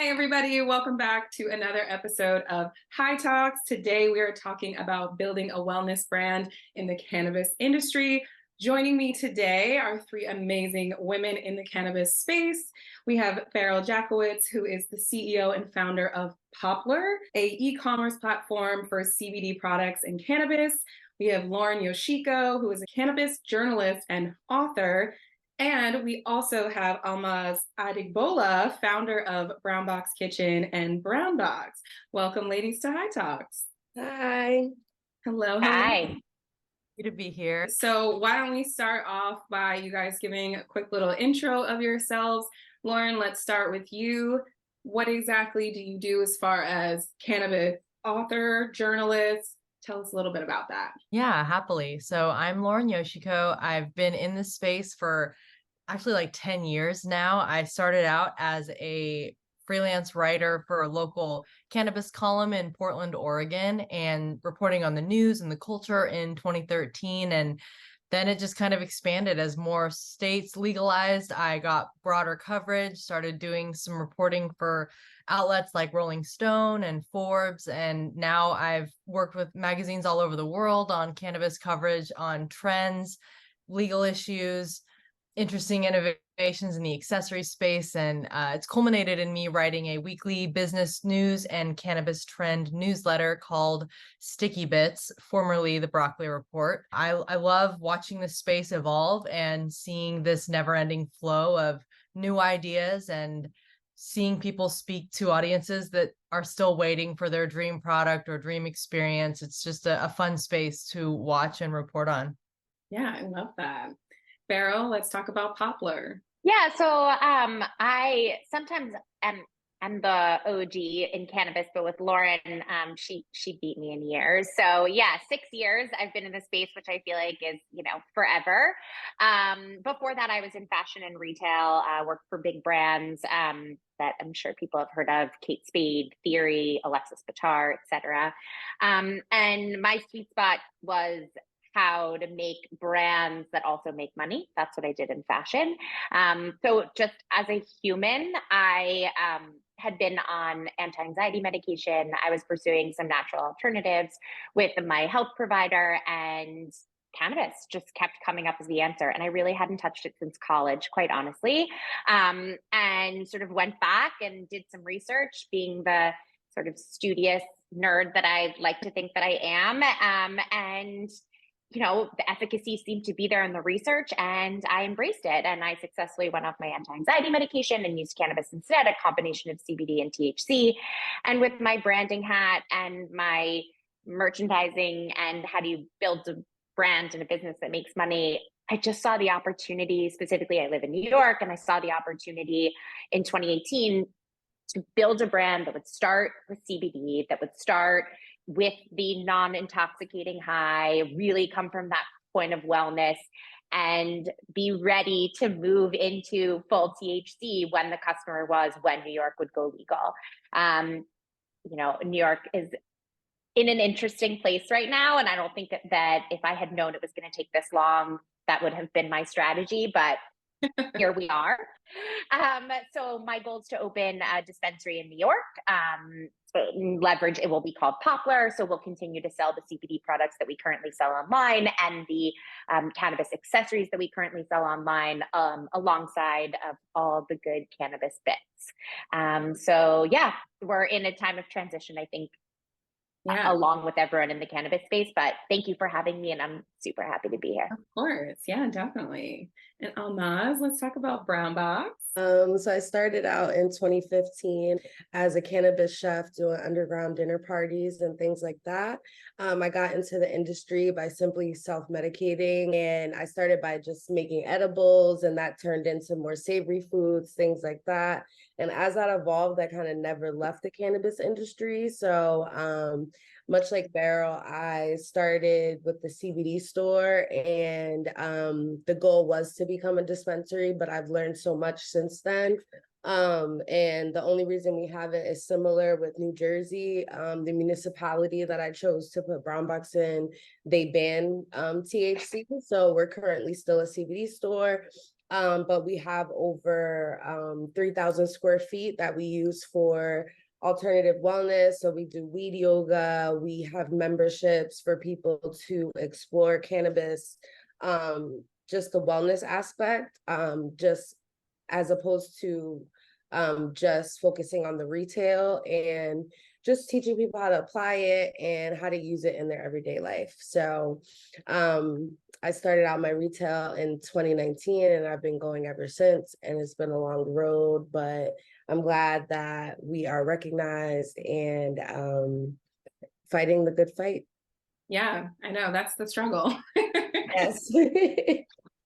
Hi, everybody. Welcome back to another episode of High Talks. Today, we are talking about building a wellness brand in the cannabis industry. Joining me today are three amazing women in the cannabis space. We have Beryl Jackowitz, who is the CEO and founder of Poplar, a e-commerce platform for CBD products and cannabis. We have Lauren Yoshiko, who is a cannabis journalist and author. And we also have Almaz Adeigbola, founder of Brown Box Kitchen and Brown Box. Welcome, ladies, to High Talks. Hi. Hello. Hi. Good to be here. So why don't we start off by you guys giving a quick little intro of yourselves. Lauren, let's start with you. What exactly do you do as far as cannabis author, journalist? Tell us a little bit about that. Yeah, happily. So I'm Lauren Yoshiko. I've been in this space for actually like 10 years now. I started out as a freelance writer for a local cannabis column in Portland, Oregon, and reporting on the news and the culture in 2013. And then it just kind of expanded as more states legalized. I got broader coverage, started doing some reporting for outlets like Rolling Stone and Forbes. And now I've worked with magazines all over the world on cannabis coverage, on trends, legal issues, interesting innovations in the accessory space. And it's culminated in me writing a weekly business news and cannabis trend newsletter called Sticky Bits, formerly the Broccoli Report. I love watching this space evolve and seeing this never-ending flow of new ideas and seeing people speak to audiences that are still waiting for their dream product or dream experience. It's just a fun space to watch and report on. Yeah, I love that. Beryl, let's talk about Poplar. Yeah, so I sometimes am the OG in cannabis, but with Lauren, she beat me in years. So yeah, 6 years I've been in the space, which I feel like is, forever. Before that, I was in fashion and retail, worked for big brands that I'm sure people have heard of: Kate Spade, Theory, Alexis Bitar, etc. And my sweet spot was how to make brands that also make money. That's what I did in fashion. So just as a human, I had been on anti-anxiety medication. I was pursuing some natural alternatives with my health provider, and cannabis just kept coming up as the answer. And I really hadn't touched it since college, quite honestly. And sort of went back and did some research, being the sort of studious nerd that I like to think that I am. And the efficacy seemed to be there in the research, and I embraced it. And I successfully went off my anti-anxiety medication and used cannabis instead, a combination of CBD and THC. And with my branding hat and my merchandising and how do you build a brand and a business that makes money, I just saw the opportunity. Specifically, I live in New York, and I saw the opportunity in 2018 to build a brand that would start with CBD, that would start with the non-intoxicating high, really come from that point of wellness, and be ready to move into full THC when the customer was, when New York would go legal. New York is in an interesting place right now, and I don't think that if I had known it was going to take this long, that would have been my strategy, but here we are. So my goal is to open a dispensary in New York. Leverage, it will be called Poplar. So we'll continue to sell the CBD products that we currently sell online and the cannabis accessories that we currently sell online, alongside of all the good cannabis bits. So yeah, we're in a time of transition, I think, along with everyone in the cannabis space. But thank you for having me, and I'm super happy to be here. Of course. Yeah, definitely. And Almaz, let's talk about Brown Box. So I started out in 2015 as a cannabis chef doing underground dinner parties and things like that. I got into the industry by simply self-medicating, and I started by just making edibles, and that turned into more savory foods, things like that. And as that evolved, I kind of never left the cannabis industry. So much like Beryl, I started with the CBD store, and the goal was to become a dispensary, but I've learned so much since then. And the only reason we have it is similar with New Jersey. The municipality that I chose to put Brown Box in, they ban THC. So we're currently still a CBD store. But we have over 3,000 square feet that we use for alternative wellness. So we do weed yoga. We have memberships for people to explore cannabis, just the wellness aspect, just as opposed to just focusing on the retail, and just teaching people how to apply it and how to use it in their everyday life. So I started out my retail in 2019 and I've been going ever since, and it's been a long road, but I'm glad that we are recognized and fighting the good fight. Yeah, I know, that's the struggle. Yes.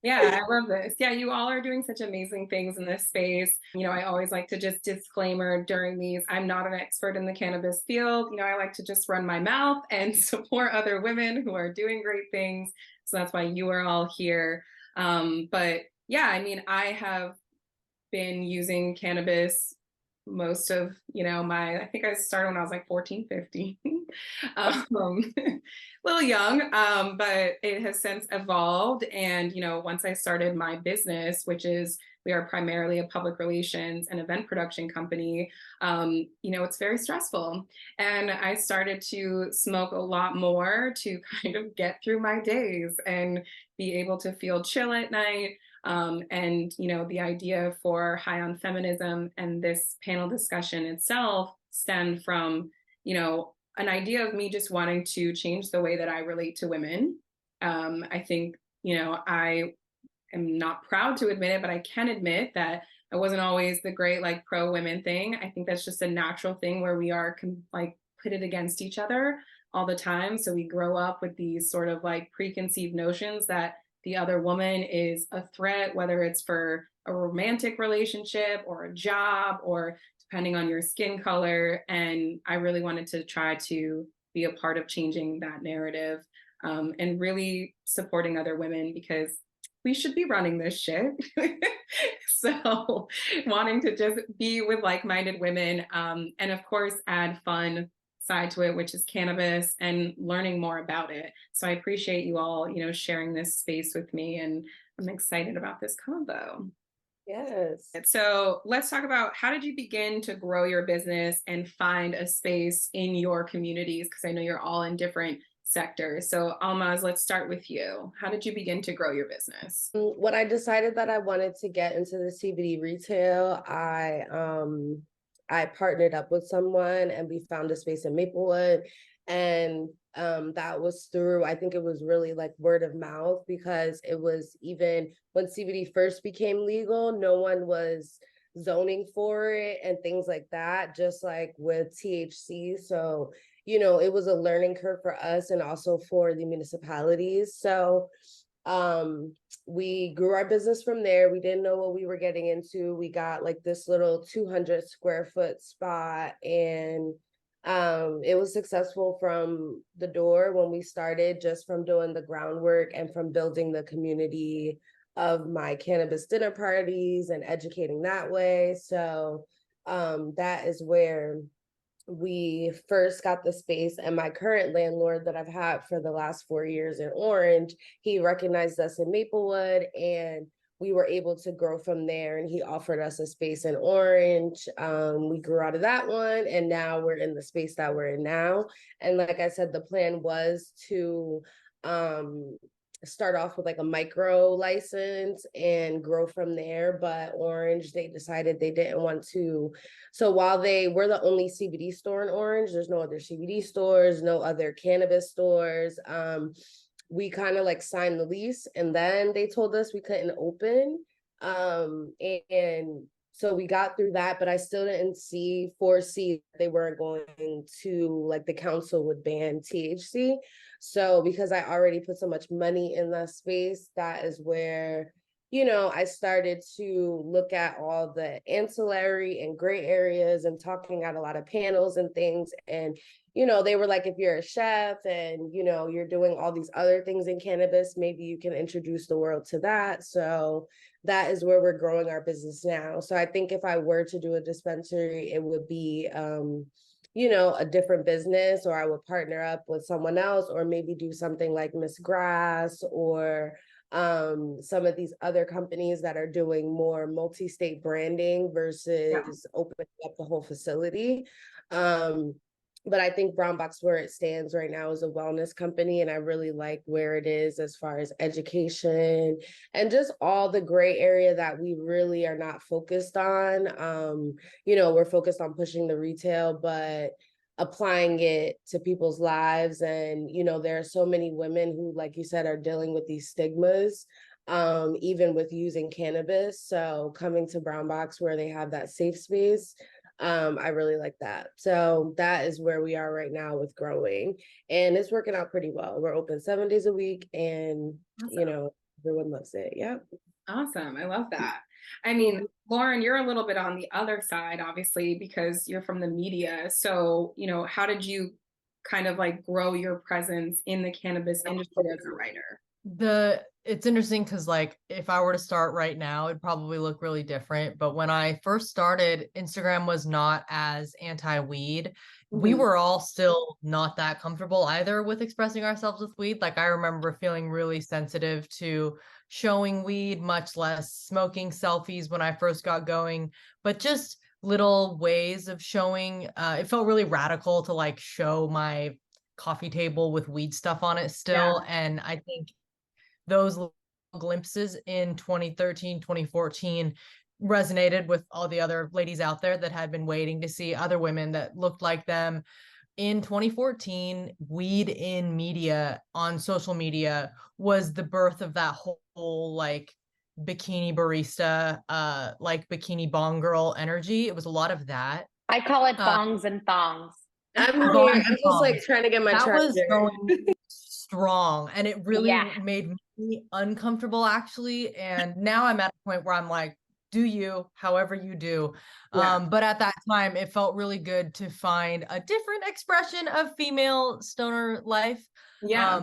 Yeah, I love this. Yeah, you all are doing such amazing things in this space. I always like to just disclaimer during these, I'm not an expert in the cannabis field. I like to just run my mouth and support other women who are doing great things. So that's why you are all here. But yeah, I have been using cannabis most of I think I started when I was like 14, 15. A little young, but it has since evolved. And once I started my business, which is, we are primarily a public relations and event production company, it's very stressful, and I started to smoke a lot more to kind of get through my days and be able to feel chill at night. And the idea for High On Feminism and this panel discussion itself stemmed from an idea of me just wanting to change the way that I relate to women. I think I am not proud to admit it, but I can admit that I wasn't always the great like pro women thing. I think that's just a natural thing where we are like pitted against each other all the time. So we grow up with these sort of like preconceived notions that the other woman is a threat, whether it's for a romantic relationship or a job or depending on your skin color. And I really wanted to try to be a part of changing that narrative, and really supporting other women, because we should be running this shit. So wanting to just be with like-minded women, and of course add fun side to it, which is cannabis, and learning more about it. So I appreciate you all, sharing this space with me, and I'm excited about this combo. Yes. So let's talk about, how did you begin to grow your business and find a space in your communities? Because I know you're all in different sectors. So Almaz, let's start with you. How did you begin to grow your business? When I decided that I wanted to get into the CBD retail, I partnered up with someone and we found a space in Maplewood. And that was through, I think it was really like word of mouth, because it was, even when CBD first became legal, no one was zoning for it and things like that, just like with THC. So, it was a learning curve for us and also for the municipalities. So we grew our business from there. We didn't know what we were getting into. We got like this little 200 square foot spot, and it was successful from the door when we started, just from doing the groundwork and from building the community of my cannabis dinner parties and educating that way. So that is where we first got the space, and my current landlord that I've had for the last 4 years in Orange, he recognized us in Maplewood, and we were able to grow from there, and he offered us a space in Orange. We grew out of that one, and now we're in the space that we're in now. And like I said, the plan was to start off with like a micro license and grow from there, but Orange, they decided they didn't want to. So while we're the only CBD store in Orange, there's no other CBD stores, no other cannabis stores. We kind of like signed the lease, and then they told us we couldn't open. And so we got through that, but I still didn't foresee they weren't going to, like, the council would ban THC. So because I already put so much money in that space, that is where, I started to look at all the ancillary and gray areas and talking at a lot of panels and things. And, they were like, if you're a chef and, you're doing all these other things in cannabis, maybe you can introduce the world to that. So that is where we're growing our business now. So I think if I were to do a dispensary, it would be, a different business, or I would partner up with someone else, or maybe do something like Miss Grass or some of these other companies that are doing more multi-state branding versus opening up the whole facility. But I think Brown Box, where it stands right now, is a wellness company, and I really like where it is as far as education and just all the gray area that we really are not focused on. We're focused on pushing the retail, but applying it to people's lives. And, there are so many women who, like you said, are dealing with these stigmas, even with using cannabis. So coming to Brown Box where they have that safe space, I really like that. So that is where we are right now with growing, and it's working out pretty well. We're open 7 days a week, and Awesome. everyone loves it. Yeah. Awesome. I love that. I mean, Lauren, you're a little bit on the other side, obviously, because you're from the media. So, how did you kind of like grow your presence in the cannabis industry as a writer? It's interesting because like if I were to start right now, it'd probably look really different. But when I first started, Instagram was not as anti-weed. We were all still not that comfortable either with expressing ourselves with weed. Like I remember feeling really sensitive to showing weed, much less smoking selfies when I first got going, but just little ways of showing. It felt really radical to like show my coffee table with weed stuff on it still. And I think those glimpses in 2013, 2014 resonated with all the other ladies out there that had been waiting to see other women that looked like them. In 2014, weed in media on social media was the birth of that whole like bikini barista, like bikini bong girl energy. It was a lot of that. I call it bongs and thongs. I'm here. I'm just like trying to get my that charger. was going strong, and it really made me uncomfortable actually. And now I'm at a point where I'm like, do you, however you do. But at that time, it felt really good to find a different expression of female stoner life.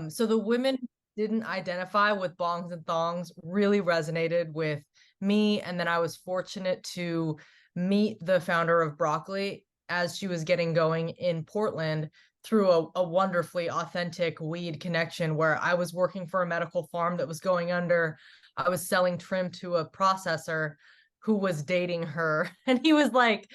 So the women who didn't identify with bongs and thongs really resonated with me. And then I was fortunate to meet the founder of Broccoli as she was getting going in Portland through a wonderfully authentic weed connection where I was working for a medical farm that was going under. I was selling trim to a processor who was dating her. And he was like,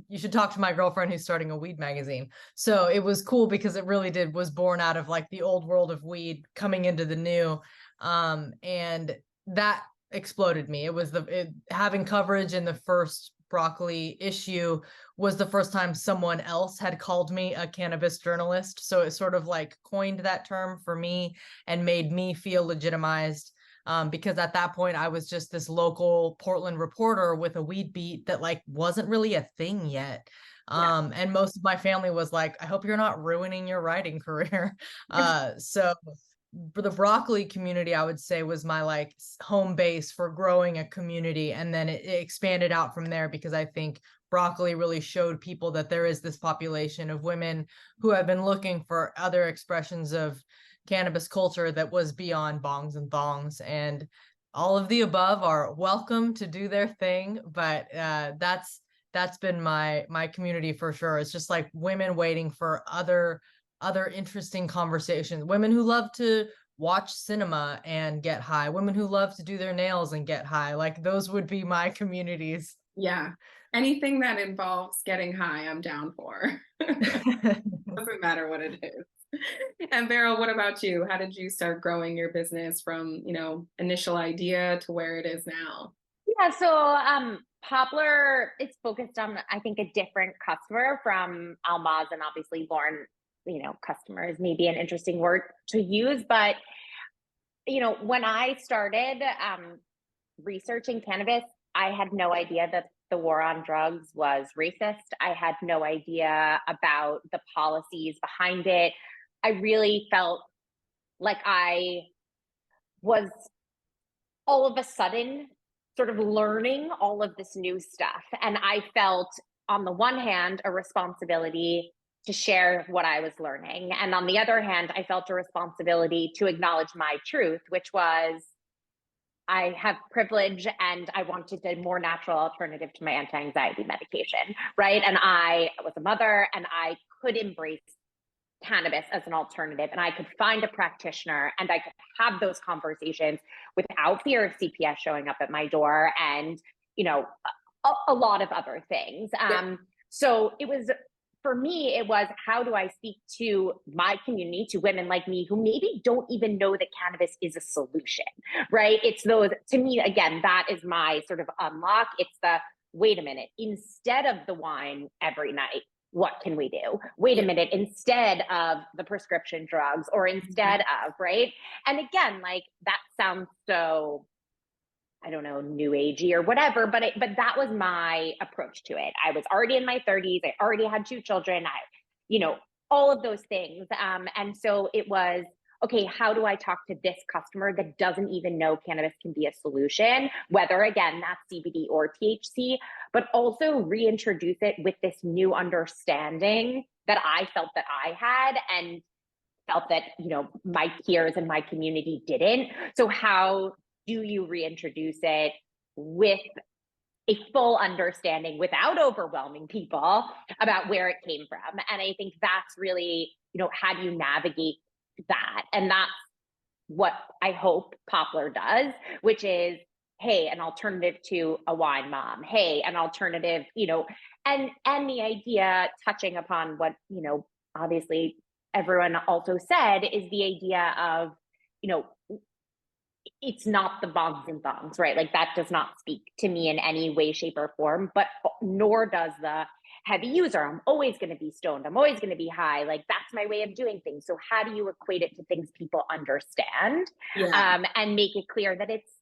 you should talk to my girlfriend who's starting a weed magazine. So it was cool because it really was born out of like the old world of weed coming into the new. And that exploded me. It was having coverage in the first Broccoli issue was the first time someone else had called me a cannabis journalist. So it sort of like coined that term for me and made me feel legitimized. Because at that point I was just this local Portland reporter with a weed beat that like wasn't really a thing yet. And most of my family was like, I hope you're not ruining your writing career. So for the Broccoli community, I would say was my like home base for growing a community. And then it expanded out from there because I think Broccoli really showed people that there is this population of women who have been looking for other expressions of cannabis culture that was beyond bongs and thongs. And all of the above are welcome to do their thing. But that's been my community for sure. It's just like women waiting for other interesting conversations, women who love to watch cinema and get high, women who love to do their nails and get high. Like those would be my communities. Yeah. Anything that involves getting high, I'm down for. Doesn't matter what it is. And Beryl, what about you? How did you start growing your business from, initial idea to where it is now? Yeah, so Poplar, it's focused on, I think, a different customer from Almaz, and obviously Lauren, customer is maybe an interesting word to use, but when I started researching cannabis, I had no idea that the war on drugs was racist. I had no idea about the policies behind it. I really felt like I was all of a sudden sort of learning all of this new stuff. And I felt, on the one hand, a responsibility to share what I was learning. And on the other hand, I felt a responsibility to acknowledge my truth, which was I have privilege and I wanted a more natural alternative to my anti-anxiety medication, right? And I was a mother and I could embrace cannabis as an alternative, and I could find a practitioner and I could have those conversations without fear of CPS showing up at my door and, you know, a lot of other things. So it was, for me, it was, how do I speak to my community, to women like me who maybe don't even know that cannabis is a solution, right? It's those, to me, again, that is my sort of unlock. It's the, wait a minute, instead of the wine every night, what can we do? Wait a minute, instead of the prescription drugs, or instead of, right? And again, like, that sounds so, I don't know, new agey or whatever, but that was my approach to it. I was already in my 30s. I already had 2 children. You know, all of those things. And so it was, okay, how do I talk to this customer that doesn't even know cannabis can be a solution, whether, again, that's CBD or THC, but also reintroduce it with this new understanding that I felt that I had, and felt that, you know, my peers and my community didn't. So how do you reintroduce it with a full understanding without overwhelming people about where it came from? And I think that's really, you know, how do you navigate that? And that's what I hope Poplar does, which is, hey, an alternative to a wine mom. Hey, an alternative, you know, and the idea, touching upon what, you know, obviously everyone also said, is the idea of, you know, it's not the bongs and thongs, right? Like, that does not speak to me in any way, shape, or form, but nor does the heavy user. I'm always going to be stoned. I'm always going to be high. Like, that's my way of doing things. So how do you equate it to things people understand, and make it clear that it's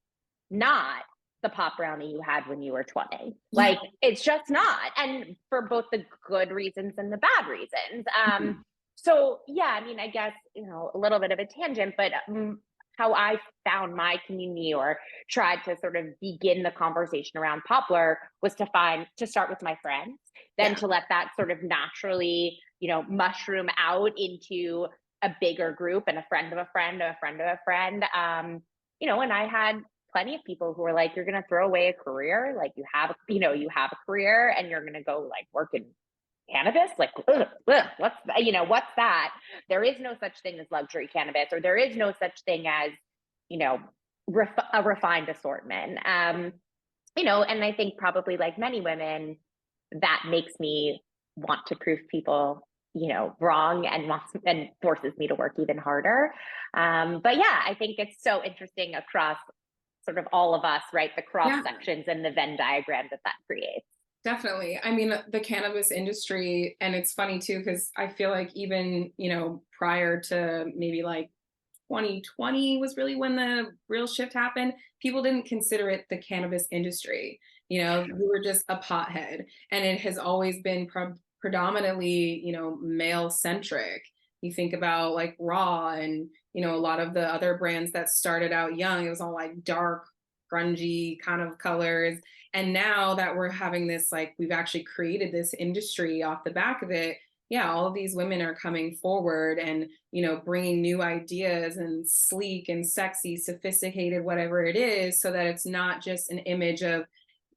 not the pop brownie you had when you were 20? Like, it's just not. And for both the good reasons and the bad reasons. So yeah, I mean, I guess, you know, a little bit of a tangent, but how I found my community, or tried to sort of begin the conversation around Poplar, was to start with my friends, then to let that sort of naturally, you know, mushroom out into a bigger group, and a friend of a friend of a friend of a friend. You know, and I had plenty of people who were like, you're going to throw away a career. Like, you have a career, and you're going to go like work in cannabis? Like, what's that? You know, what's that? There is no such thing as luxury cannabis, or there is no such thing as, you know, a refined assortment. You know, and I think probably like many women, that makes me want to prove people, you know, wrong, and forces me to work even harder. But yeah, I think it's so interesting across sort of all of us, right? The cross sections and the Venn diagram that creates. Definitely. I mean, the cannabis industry, and it's funny too, because I feel like even, you know, prior to maybe like 2020 was really when the real shift happened. People didn't consider it the cannabis industry. You know, we were just a pothead, and it has always been predominantly, you know, male centric. You think about like Raw, and, you know, a lot of the other brands that started out young, it was all like dark, grungy kind of colors. And now that we're having this, like, we've actually created this industry off the back of it. Yeah, all of these women are coming forward and, you know, bringing new ideas, and sleek and sexy, sophisticated, whatever it is, so that it's not just an image of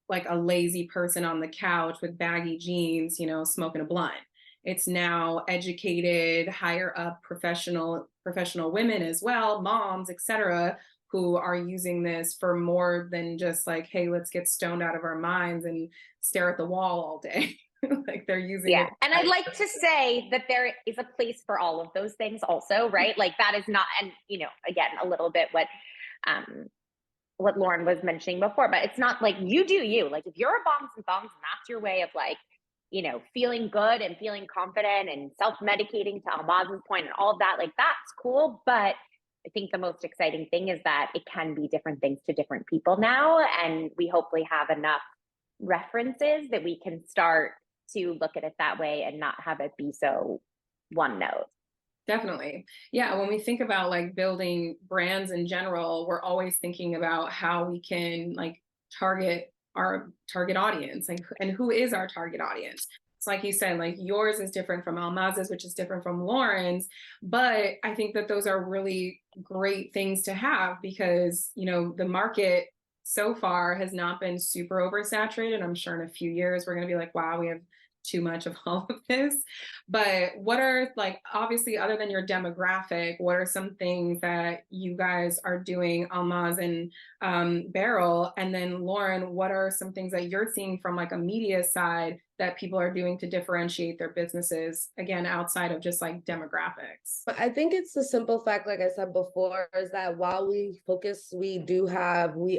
like a lazy person on the couch with baggy jeans, you know, smoking a blunt. It's now educated, higher up professional women as well, moms, etc., who are using this for more than just like, hey, let's get stoned out of our minds and stare at the wall all day. Like, they're using it. And I'd like to say that there is a place for all of those things also, right? Like, that is not, and, you know, again, a little bit what Lauren was mentioning before, but it's not like, you do you. Like, if you're a bongs and thongs and that's your way of like, you know, feeling good and feeling confident and self-medicating, to Almaz's point, and all of that, like, that's cool. But I think the most exciting thing is that it can be different things to different people now. And we hopefully have enough references that we can start to look at it that way and not have it be so one note. Definitely. Yeah. When we think about like building brands in general, we're always thinking about how we can like target our target audience, like, and who is our target audience. It's like you said, like, yours is different from Almaz's, which is different from Lauren's. But I think that those are really great things to have, because, you know, the market so far has not been super oversaturated. I'm sure in a few years we're going to be like, wow, we have too much of all of this. But what are, like, obviously, other than your demographic, what are some things that you guys are doing, Almaz and Beryl? And then Lauren, what are some things that you're seeing from like a media side that people are doing to differentiate their businesses, again, outside of just like demographics? I think it's the simple fact, like I said before, is that while we focus, we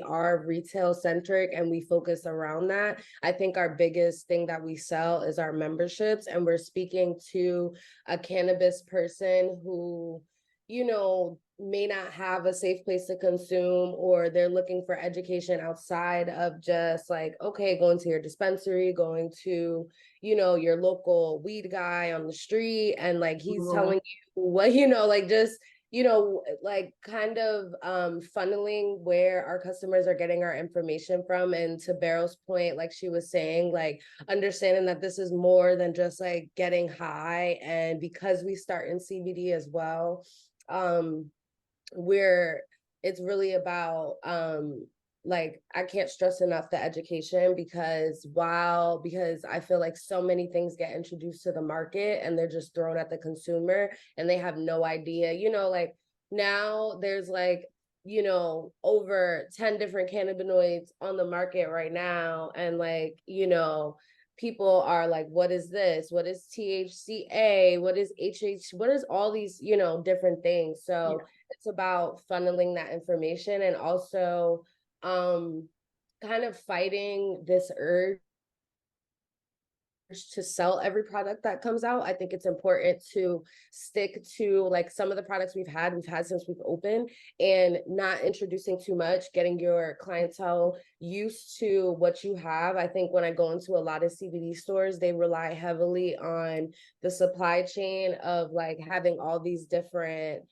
are retail centric and we focus around that. I think our biggest thing that we sell is our memberships, and we're speaking to a cannabis person who, you know, may not have a safe place to consume, or they're looking for education outside of just like, okay, going to your dispensary, going to, you know, your local weed guy on the street, and like he's telling you what, you know, like just, you know, like kind of funneling where our customers are getting our information from. And to Beryl's point, like she was saying, like understanding that this is more than just like getting high. And because we start in CBD as well, where it's really about like I can't stress enough the education, because I feel like so many things get introduced to the market and they're just thrown at the consumer and they have no idea, you know, like now there's like, you know, over 10 different cannabinoids on the market right now, and like, you know, people are like, what is this? What is THCA? What is HH? What is all these, you know, different things? So it's about funneling that information, and also kind of fighting this urge to sell every product that comes out. I think it's important to stick to like some of the products we've had since we've opened, and not introducing too much, getting your clientele used to what you have. I think when I go into a lot of CBD stores, they rely heavily on the supply chain of like having all these different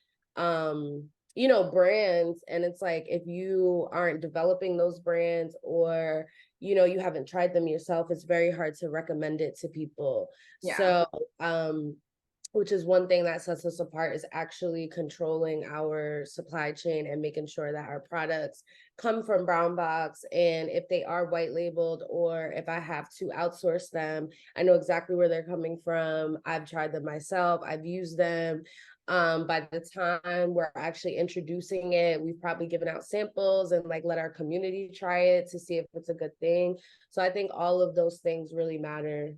you know, brands. And it's like, if you aren't developing those brands, or, you know, you haven't tried them yourself, it's very hard to recommend it to people. So, which is one thing that sets us apart, is actually controlling our supply chain and making sure that our products come from Brown Box. And if they are white labeled, or if I have to outsource them, I know exactly where they're coming from. I've tried them myself. I've used them. By the time we're actually introducing it, we've probably given out samples and like let our community try it to see if it's a good thing. So I think all of those things really matter.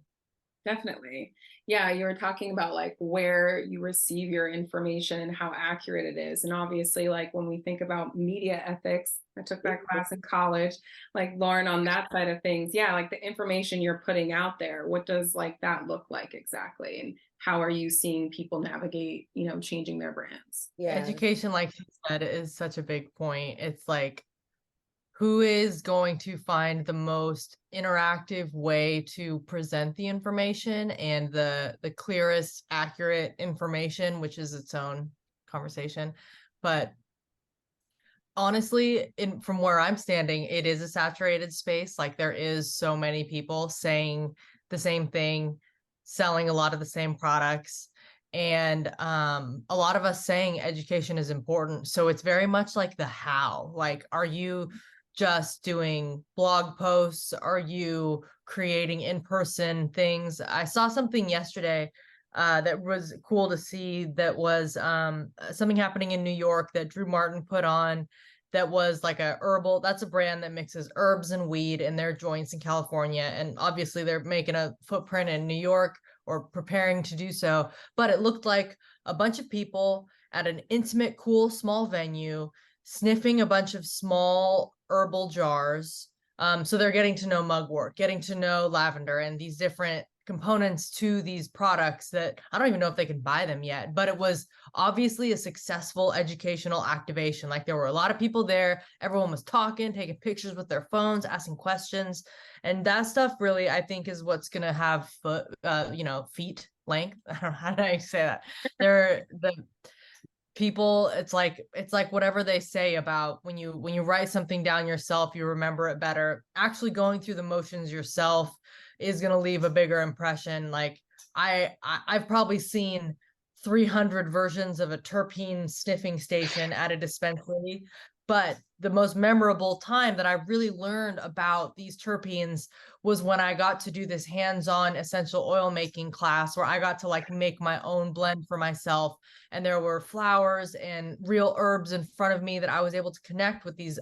Definitely. Yeah, you were talking about like where you receive your information and how accurate it is. And obviously, like when we think about media ethics, I took that class in college, like Lauren on that side of things. Yeah, like the information you're putting out there, what does like that look like exactly? And how are you seeing people navigate, you know, changing their brands? Yeah. Education, like you said, is such a big point. It's like, who is going to find the most interactive way to present the information and the clearest, accurate information, which is its own conversation. But honestly, from where I'm standing, it is a saturated space. Like there is so many people saying the same thing, selling a lot of the same products, and a lot of us saying education is important. So it's very much like the how. Like, are you just doing blog posts? Are you creating in-person things? I saw something yesterday that was cool to see. That was something happening in New York that Drew Martin put on, that was like that's a brand that mixes herbs and weed in their joints in California. And obviously they're making a footprint in New York, or preparing to do so. But it looked like a bunch of people at an intimate, cool, small venue, sniffing a bunch of small herbal jars. So they're getting to know mugwort, getting to know lavender, and these different components to these products that I don't even know if they can buy them yet. But it was obviously a successful educational activation. Like there were a lot of people there. Everyone was talking, taking pictures with their phones, asking questions. And that stuff really, I think, is what's going to have feet length. I don't know, how do I say that? They're the people, it's like whatever they say about when you write something down yourself, you remember it better. Actually going through the motions yourself is going to leave a bigger impression. Like I've probably seen 300 versions of a terpene sniffing station at a dispensary, But the most memorable time that I really learned about these terpenes was when I got to do this hands-on essential oil making class where I got to like make my own blend for myself. And there were flowers and real herbs in front of me that I was able to connect with these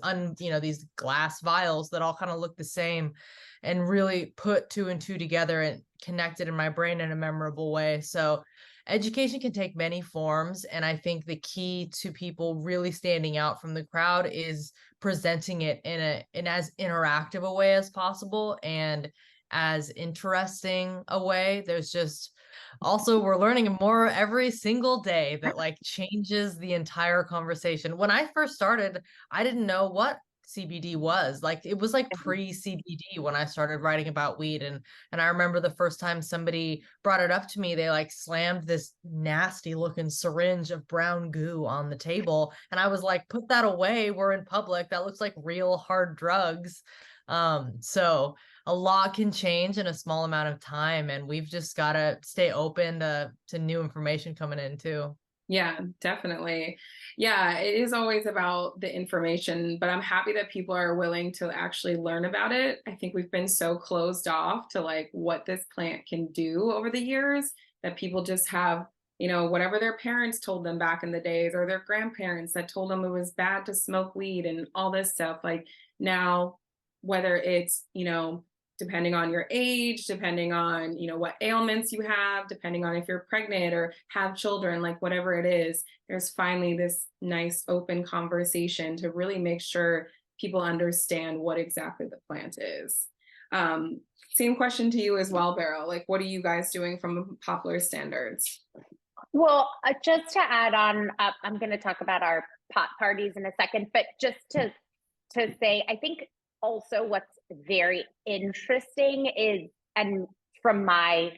these glass vials that all kind of look the same, and really put two and two together and connect it in my brain in a memorable way. So education can take many forms, and I think the key to people really standing out from the crowd is presenting it in as interactive a way as possible and as interesting a way. There's just also, we're learning more every single day that like changes the entire conversation. When I first started, I didn't know what CBD was. Like it was like pre-CBD when I started writing about weed. And I remember the first time somebody brought it up to me, they like slammed this nasty looking syringe of brown goo on the table. And I was like, put that away. We're in public. That looks like real hard drugs. So a lot can change in a small amount of time, and we've just got to stay open to new information coming in too. Yeah, definitely. Yeah, it is always about the information, but I'm happy that people are willing to actually learn about it. I think we've been so closed off to like what this plant can do over the years that people just have, whatever their parents told them back in the days or their grandparents that told them it was bad to smoke weed and all this stuff. Like now, whether it's, depending on your age, depending on, what ailments you have, depending on if you're pregnant or have children, like whatever it is, there's finally this nice open conversation to really make sure people understand what exactly the plant is. Same question to you as well, Beryl. Like, what are you guys doing from Poplar standards? Well, just to add on, I'm going to talk about our pot parties in a second, but just to say, I think also what's very interesting is, and from my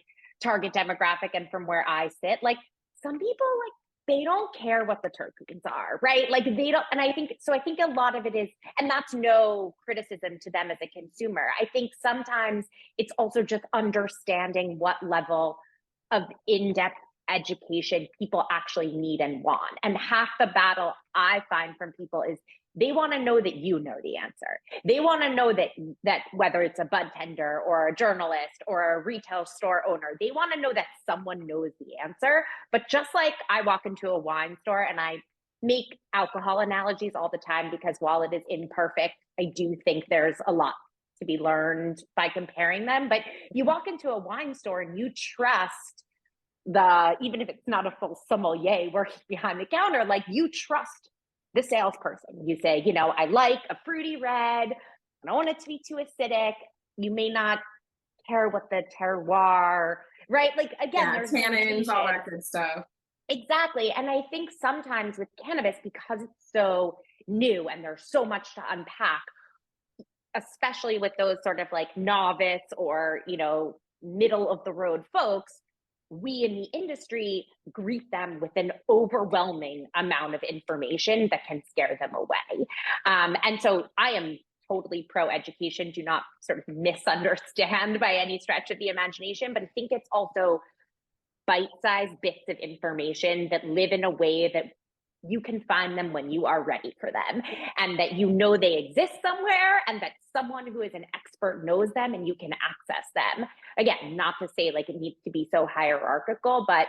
target demographic and from where I sit, like some people, like they don't care what the terpenes are, right? Like they don't, and I think a lot of it is, and that's no criticism to them as a consumer. I think sometimes it's also just understanding what level of in-depth education people actually need and want. And half the battle I find from people is they want to know that you know the answer. They want to know that whether it's a bud tender or a journalist or a retail store owner, they want to know that someone knows the answer. But just like I walk into a wine store and I make alcohol analogies all the time, because while it is imperfect, I do think there's a lot to be learned by comparing them. But you walk into a wine store and you trust even if it's not a full sommelier working behind the counter, like you trust the salesperson. You say, I like a fruity red. I don't want it to be too acidic. You may not care what the terroir, right? Like again, there's tannins, all that good stuff. Exactly. And I think sometimes with cannabis, because it's so new and there's so much to unpack, especially with those sort of like novice or, middle of the road folks, we in the industry greet them with an overwhelming amount of information that can scare them away. And so I am totally pro education. Do not sort of misunderstand by any stretch of the imagination, but I think it's also bite-sized bits of information that live in a way that you can find them when you are ready for them, and that they exist somewhere, and that someone who is an expert knows them and you can access them. Again, not to say like it needs to be so hierarchical, but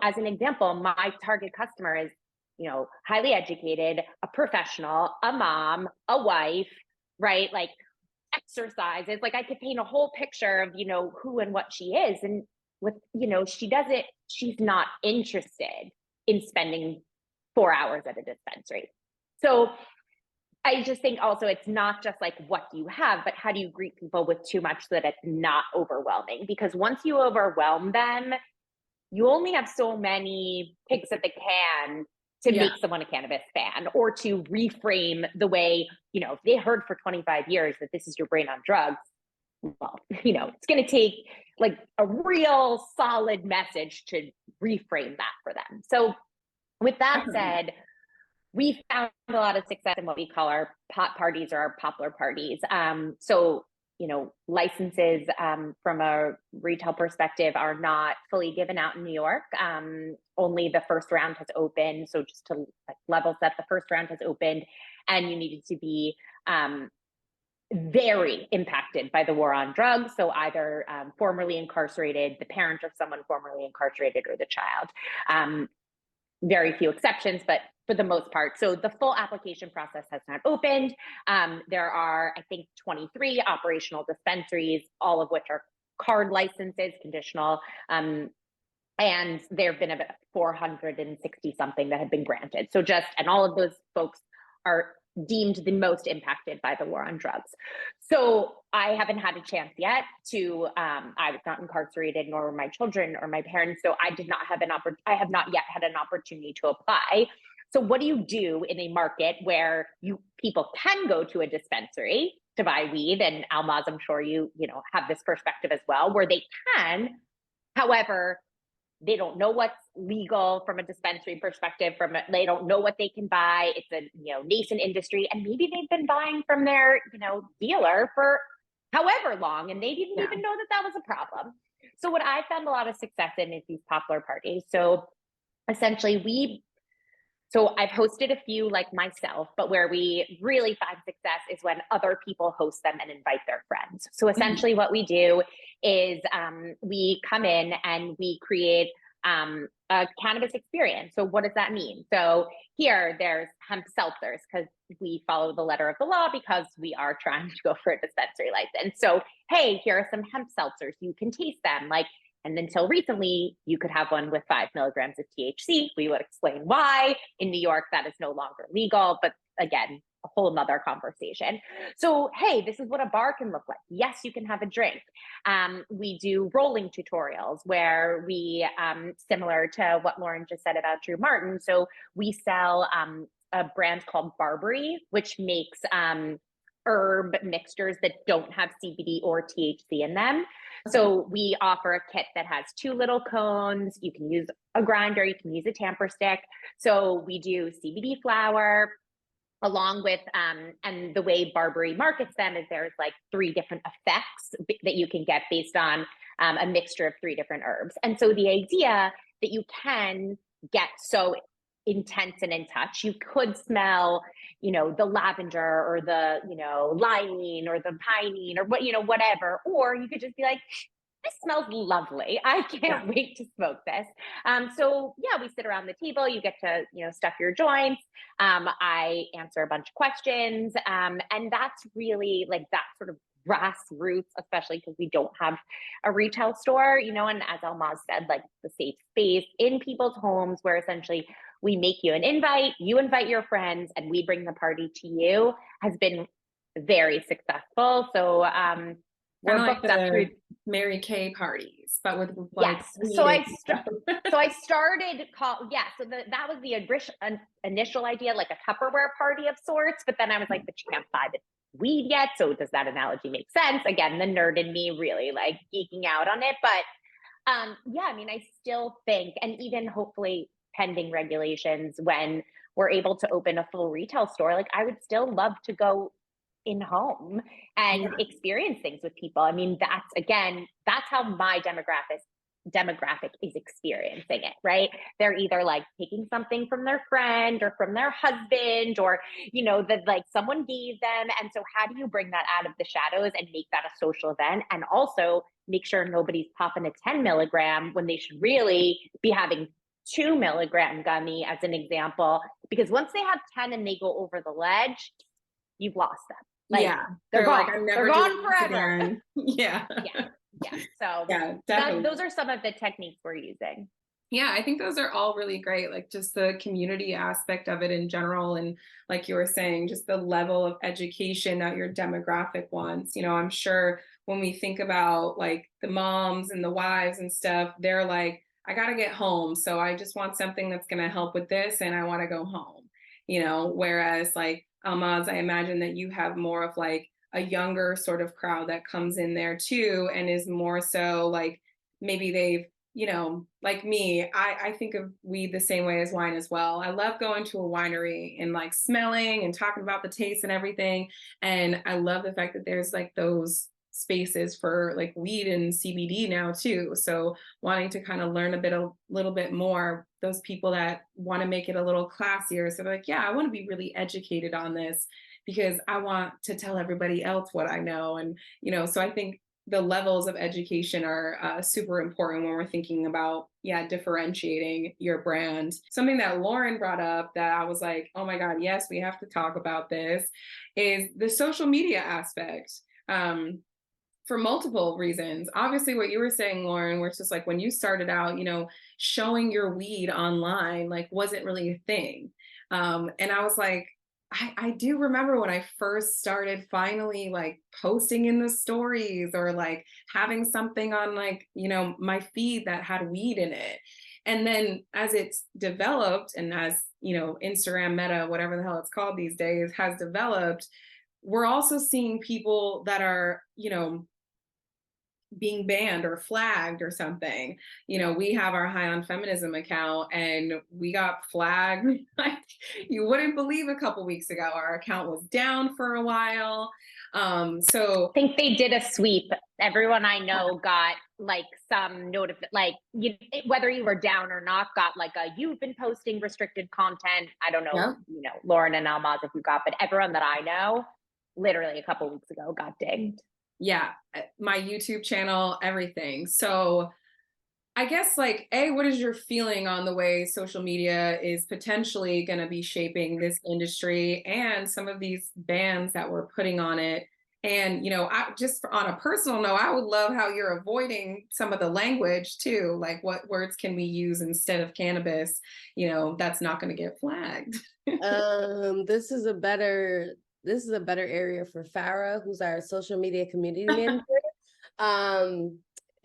as an example, my target customer is highly educated, a professional, a mom, a wife, right? Like exercises, like I could paint a whole picture of who and what she is, and with she's not interested in spending 4 hours at a dispensary. So I just think also it's not just like what do you have, but how do you greet people with too much so that it's not overwhelming? Because once you overwhelm them, you only have so many kicks at the can to make someone a cannabis fan, or to reframe the way, if they heard for 25 years that this is your brain on drugs, well, it's going to take like a real solid message to reframe that for them. So with that said, we found a lot of success in what we call our pot parties or our poplar parties. So, licenses from a retail perspective are not fully given out in New York. Only the first round has opened. So just to level set, the first round has opened. and you needed to be very impacted by the war on drugs. So either formerly incarcerated, the parent of someone formerly incarcerated, or the child. Very few exceptions, but for the most part. So the full application process has not opened. There are, I think, 23 operational dispensaries, all of which are card licenses, conditional. And there have been about 460 something that have been granted. So and all of those folks are deemed the most impacted by the war on drugs. So I haven't had a chance yet to, I was not incarcerated, nor were my children or my parents. So I have not yet had an opportunity to apply. So what do you do in a market where people can go to a dispensary to buy weed? And Almaz, I'm sure you have this perspective as well, where they can, however, they don't know what's legal from a dispensary perspective. They don't know what they can buy. It's a nascent industry, and maybe they've been buying from their dealer for however long, and they didn't even know that was a problem. So what I found a lot of success in is these Poplar parties. So essentially, I've hosted a few like myself, but where we really find success is when other people host them and invite their friends. So essentially what we do is we come in and we create a cannabis experience. So what does that mean? So here there's hemp seltzers, because we follow the letter of the law because we are trying to go for a dispensary license. So, hey, here are some hemp seltzers. You can taste them. And until recently, you could have one with 5 milligrams of THC. We would explain why. In New York, that is no longer legal, but again, a whole nother conversation. So, hey, this is what a bar can look like. Yes, you can have a drink. We do rolling tutorials where we, similar to what Lauren just said about Drew Martin. So we sell a brand called Barbary, which makes herb mixtures that don't have CBD or THC in them. So we offer a kit that has 2 little cones. You can use a grinder, you can use a tamper stick. So we do CBD flower along with, and the way Barbary markets them is there's 3 different effects that you can get based on a mixture of 3 different herbs. And so the idea that you can get so intense and in touch, you could smell, the lavender or the, limonene or the pinene or whatever, or you could just be like, this smells lovely. I can't wait to smoke this. So yeah, we sit around the table, you get to, stuff your joints. I answer a bunch of questions. And that's really that sort of grassroots, especially because we don't have a retail store, and as Almaz said, the safe space in people's homes where essentially we make you an invite, you invite your friends, and we bring the party to you, has been very successful. So we're like booked up through Mary Kay parties, but with yes. So I started so that was the initial idea, like a Tupperware party of sorts. But then I was like, but you can't buy the weed yet. So does that analogy make sense? Again, the nerd in me really geeking out on it. But I still think, and even hopefully pending regulations, when we're able to open a full retail store, I would still love to go in home and experience things with people. That's how my demographic is experiencing it, right? They're either taking something from their friend or from their husband, or that someone gave them. And so how do you bring that out of the shadows and make that a social event, and also make sure nobody's popping a 10 milligram when they should really be having 2 milligram gummy, as an example, because once they have 10 and they go over the ledge, you've lost them. They're gone. They're gone forever. Yeah. So those are some of the techniques we're using. Yeah, I think those are all really great. Just the community aspect of it in general. And like you were saying, just the level of education that your demographic wants. I'm sure when we think about the moms and the wives and stuff, they're I got to get home. So I just want something that's going to help with this. And I want to go home, whereas Almaz, I imagine that you have more of a younger sort of crowd that comes in there too, and is more so maybe they've, like me, I think of weed the same way as wine as well. I love going to a winery and smelling and talking about the taste and everything. And I love the fact that there's those spaces for like weed and CBD now too. So wanting to kind of learn a little bit more, those people that want to make it a little classier. So they're like, yeah, I want to be really educated on this because I want to tell everybody else what I know. And, so I think the levels of education are super important when we're thinking about, differentiating your brand. Something that Lauren brought up that I was like, oh my God, yes, we have to talk about this, is the social media aspect. For multiple reasons. Obviously, what you were saying, Lauren, where it's just like when you started out, showing your weed online, like wasn't really a thing. And I was like, I do remember when I first started finally like posting in the stories or like having something on like, my feed that had weed in it. And then as it's developed and as, Instagram Meta, whatever the hell it's called these days, has developed, we're also seeing people that are, being banned or flagged or something. We have our High On Feminism account and we got flagged. Like you wouldn't believe a couple weeks ago, our account was down for a while. So I think they did a sweep. Everyone I know got like some whether you were down or not, got like you've been posting restricted content. I don't know, Lauren and Almaz if you got, but everyone that I know literally a couple weeks ago got dinged. Yeah, my YouTube channel, everything. So I guess like, what is your feeling on the way social media is potentially going to be shaping this industry and some of these bans that we're putting on it? And, I just on a personal note, I would love how you're avoiding some of the language too. Like what words can we use instead of cannabis, that's not going to get flagged. This is a better area for Farah, who's our social media community manager.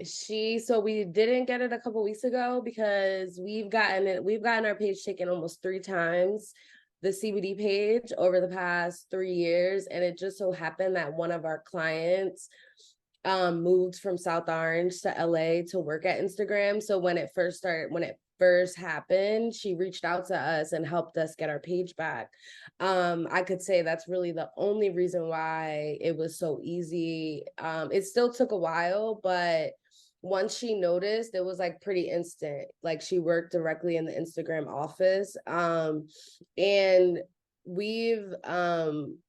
So we didn't get it a couple weeks ago because we've gotten our page taken almost 3 times, the CBD page, over the past 3 years. And it just so happened that one of our clients moved from South Orange to LA to work at Instagram. So when it first happened, she reached out to us and helped us get our page back. I could say that's really the only reason why it was so easy. It still took a while, but once she noticed, it was like pretty instant. Like she worked directly in the Instagram office. And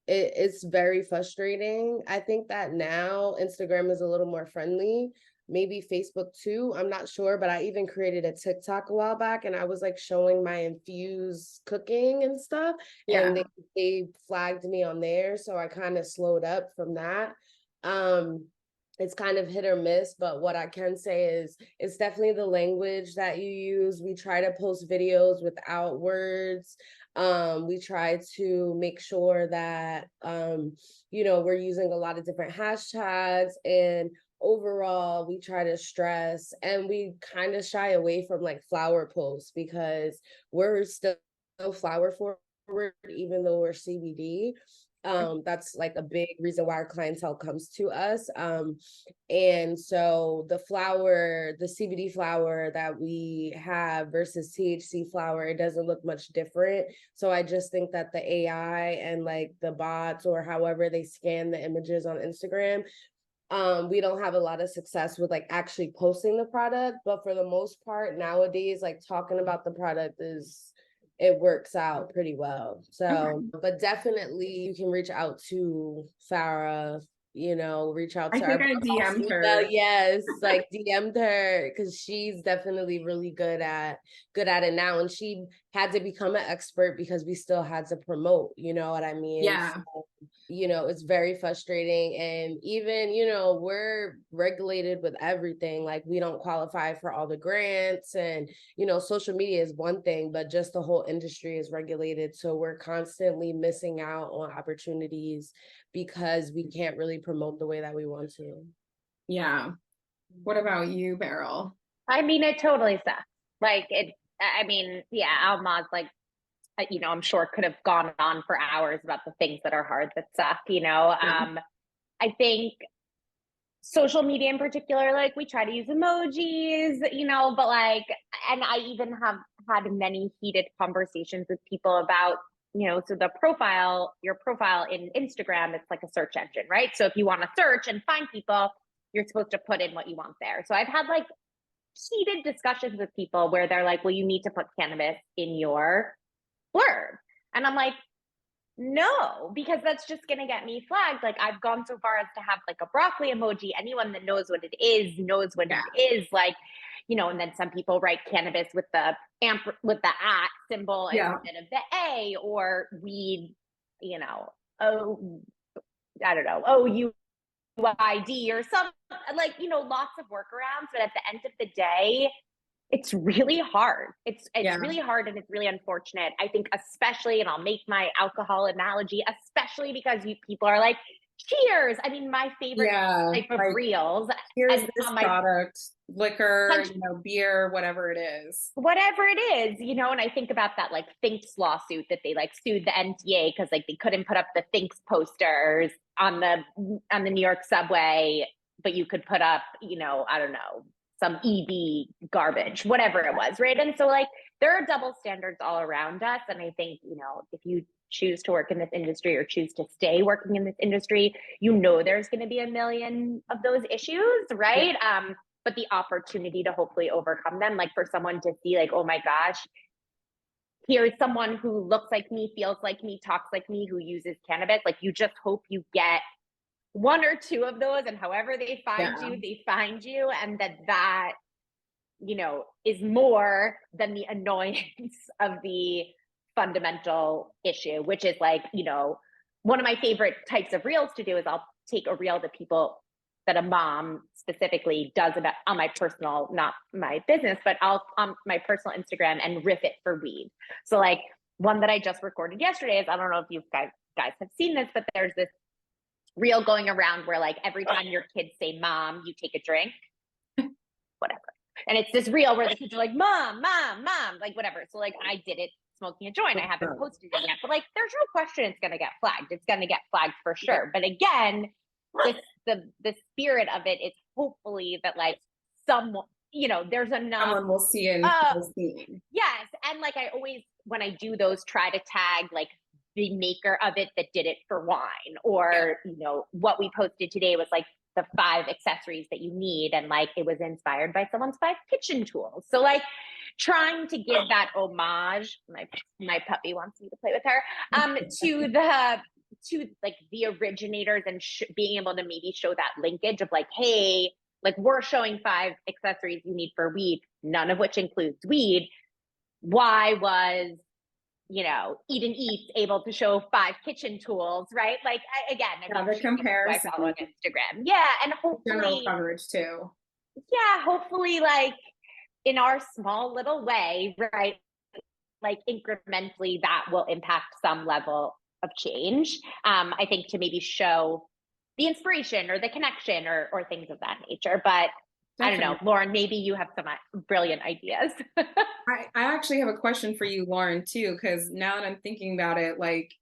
it's very frustrating. I think that now Instagram is a little more friendly, maybe Facebook too, I'm not sure, but I even created a TikTok a while back and I was like showing my infused cooking and stuff, and they flagged me on there, so I kind of slowed up from that. It's kind of hit or miss, but what I can say is it's definitely the language that you use. We try to post videos without words. We try to make sure that, we're using a lot of different hashtags, and overall we try to stress, and we kind of shy away from like flower posts because we're still flower forward, even though we're CBD. That's like a big reason why our clientele comes to us. And so the CBD flower that we have versus THC flower, it doesn't look much different. So I just think that the AI and like the bots or however they scan the images on Instagram, we don't have a lot of success with like actually posting the product, but for the most part nowadays, like talking about the product it works out pretty well. So, but definitely you can reach out to Farah, reach out to I think I DM'd her. Yes, like DM'd her because she's definitely really good at it now. And she had to become an expert because we still had to promote, you know what I mean? Yeah. So, it's very frustrating. And even, we're regulated with everything. Like we don't qualify for all the grants, and, social media is one thing, but just the whole industry is regulated. So we're constantly missing out on opportunities because we can't really promote the way that we want to. Yeah. What about you, Beryl? I mean, it totally sucks. Like Almaz, like, I'm sure could have gone on for hours about the things that are hard that suck, I think social media in particular, like we try to use emojis, but like, and I even have had many heated conversations with people about so your profile in Instagram, it's like a search engine, right? So if you want to search and find people, you're supposed to put in what you want there. So I've had like heated discussions with people where they're like, well, you need to put cannabis in your blurb. And I'm like, no, because that's just going to get me flagged. Like I've gone so far as to have like a broccoli emoji. Anyone that knows what it is knows what it is. Like, and then some people write cannabis with the at symbol instead of the A, or weed, I don't know, OUID or some, like, lots of workarounds. But at the end of the day, it's really hard. It's really hard, and it's really unfortunate. I think especially, and I'll make my alcohol analogy, especially because people are like, cheers. I mean, my favorite type of like, reels. Here's this product, liquor, beer, whatever it is. Whatever it is, and I think about that like Thinks lawsuit that they like sued the NTA because like they couldn't put up the Thinks posters on the New York subway, but you could put up, I don't know, some EV garbage, whatever it was, right? And so like there are double standards all around us. And I think, if you choose to work in this industry or choose to stay working in this industry, there's going to be a million of those issues, right? Yeah. But the opportunity to hopefully overcome them, like for someone to see like, oh my gosh, here's someone who looks like me, feels like me, talks like me, who uses cannabis. Like you just hope you get one or two of those, and however they find you, and that is more than the annoyance of the fundamental issue, which is like, one of my favorite types of reels to do is I'll take a reel that a mom specifically does about on my personal, not my business, but I'll on my personal Instagram and riff it for weed. So like one that I just recorded yesterday is, I don't know if you guys have seen this, but there's this reel going around where like every time your kids say mom, you take a drink, whatever. And it's this reel where the kids are like, mom, like whatever. So like I did it smoking a joint. I haven't posted it yet, but like there's no question it's going to get flagged. It's going to get flagged for sure. But again, the spirit of it is hopefully that like someone, there's enough. Someone will see it. Yes. And like I always, when I do those, try to tag like the maker of it that did it for wine, or what we posted today was like the 5 accessories that you need, and like it was inspired by someone's 5 kitchen tools. So like trying to give that homage, my puppy wants me to play with her, to like the originators, and being able to maybe show that linkage of like, hey, like we're showing 5 accessories you need for weed, none of which includes weed. Why was Eat and Eat able to show 5 kitchen tools, right? Like the comparison. I follow on Instagram. Yeah. And hopefully general coverage too. Yeah. Hopefully like in our small little way, right? Like incrementally that will impact some level of change. I think to maybe show the inspiration or the connection or things of that nature. But definitely. I don't know, Lauren, maybe you have some brilliant ideas. I actually have a question for you, Lauren, too, because now that I'm thinking about it, like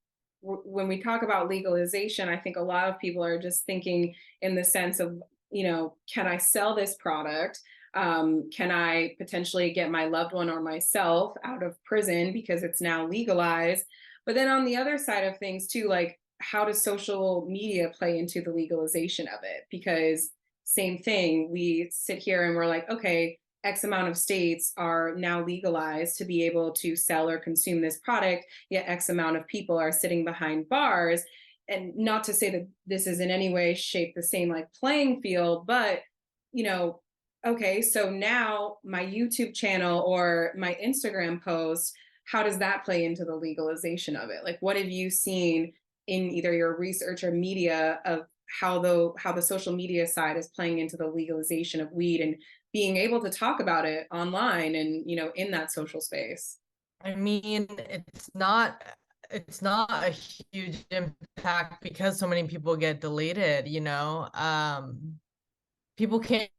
when we talk about legalization, I think a lot of people are just thinking in the sense of, can I sell this product? Can I potentially get my loved one or myself out of prison because it's now legalized? But then on the other side of things, too, like how does social media play into the legalization of it? Because same thing, we sit here and we're like, okay, X amount of states are now legalized to be able to sell or consume this product, yet X amount of people are sitting behind bars. And not to say that this is in any way, shape, the same like playing field, but, okay, so now my YouTube channel or my Instagram post, how does that play into the legalization of it? Like, what have you seen in either your research or media of how the social media side is playing into the legalization of weed and being able to talk about it online and, in that social space? I mean, it's not a huge impact because so many people get deleted, people can't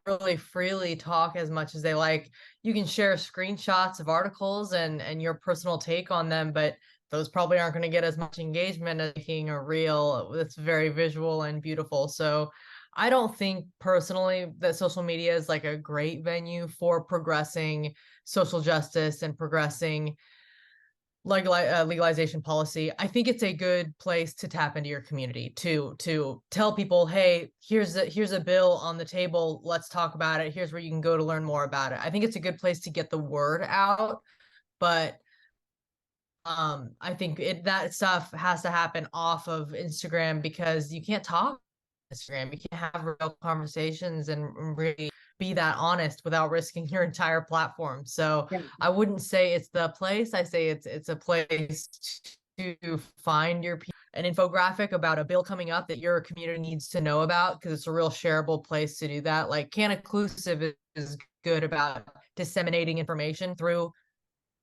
really freely talk as much as they like. You can share screenshots of articles and your personal take on them, but those probably aren't going to get as much engagement as making a reel that's very visual and beautiful. So I don't think personally that social media is like a great venue for progressing social justice and progressing legalization policy, I think it's a good place to tap into your community to tell people, hey, here's a bill on the table, let's talk about it, here's where you can go to learn more about it. I think it's a good place to get the word out, but I think that stuff has to happen off of Instagram, because you can't talk on Instagram, you can't have real conversations and really be that honest without risking your entire platform. So Yeah. I wouldn't say it's the place. I say it's a place to find an infographic about a bill coming up that your community needs to know about, because it's a real shareable place to do that. Like Inclusive is good about disseminating information through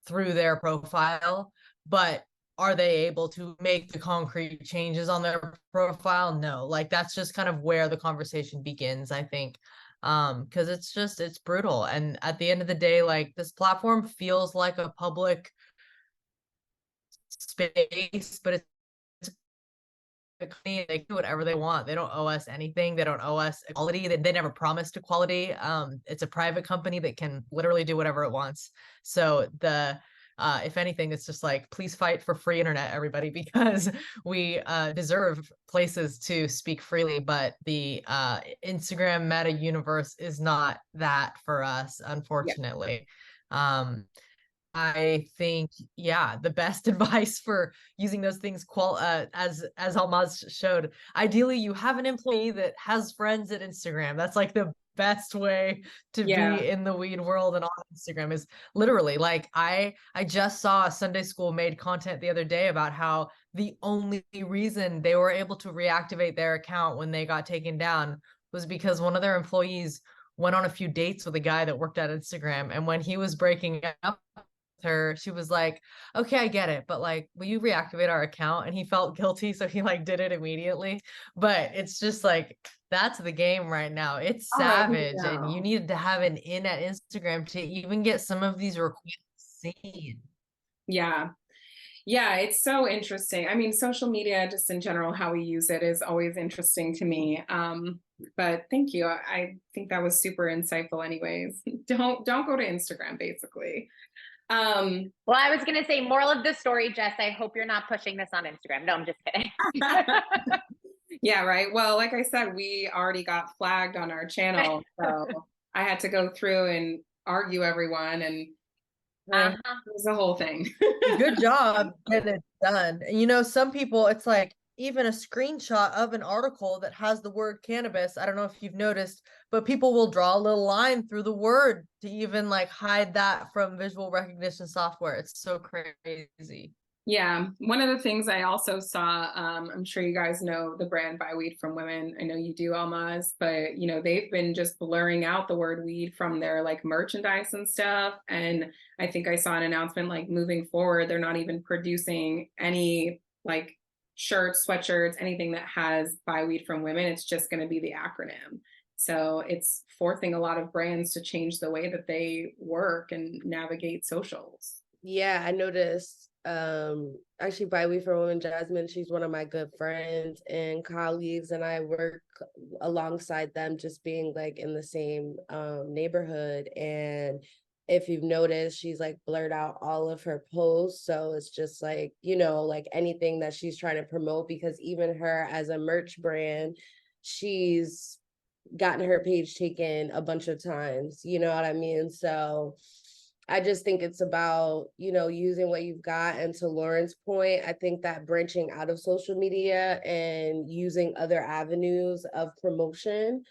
their profile, but are they able to make the concrete changes on their profile? No. Like that's just kind of where the conversation begins, I think. Because it's brutal. And at the end of the day, like this platform feels like a public space, but it's a company, they do whatever they want. They don't owe us anything. They don't owe us equality. They never promised equality. It's a private company that can literally do whatever it wants. So if anything, it's just like, please fight for free internet, everybody, because we deserve places to speak freely. But the Instagram meta universe is not that for us, unfortunately. Yeah. I think, yeah, the best advice for using those things, as Almaz showed, ideally you have an employee that has friends at Instagram. That's like the best way to be in the weed world and on Instagram, is literally like, I just saw a Sunday school made content the other day about how the only reason they were able to reactivate their account when they got taken down was because one of their employees went on a few dates with a guy that worked at Instagram, and when he was breaking up her, she was like, okay, I get it, but like, will you reactivate our account? And he felt guilty, so he like did it immediately. But it's just like, that's the game right now. It's savage, and you needed to have an in at Instagram to even get some of these requests seen. Yeah, it's so interesting. I mean, social media, just in general, how we use it is always interesting to me. But thank you. I think that was super insightful anyways. Don't go to Instagram, basically. Well, I was going to say, moral of the story, Jess, I hope you're not pushing this on Instagram. No, I'm just kidding. Yeah, right. Well, like I said, we already got flagged on our channel, so I had to go through and argue everyone, and it was a whole thing. Good job getting it done. And you know, some people, it's like even a screenshot of an article that has the word cannabis. I don't know if you've noticed, but people will draw a little line through the word to even like hide that from visual recognition software. It's so crazy. Yeah, one of the things I also saw, I'm sure you guys know the brand Buy Weed from Women. I know you do, Almaz, but you know, they've been just blurring out the word weed from their like merchandise and stuff. And I think I saw an announcement like moving forward, they're not even producing any like shirts, sweatshirts, anything that has Buy Weed from Women. It's just going to be the acronym. So it's forcing a lot of brands to change the way that they work and navigate socials. Yeah, I noticed. Actually, Buy Weed for Women, Jasmine, she's one of my good friends and colleagues, and I work alongside them, just being like in the same neighborhood. And if you've noticed, she's like blurred out all of her posts, so it's just like, you know, like anything that she's trying to promote, because even her as a merch brand, she's gotten her page taken a bunch of times, you know what I mean? So I just think it's about, you know, using what you've got. And to Lauren's point, I think that branching out of social media and using other avenues of promotion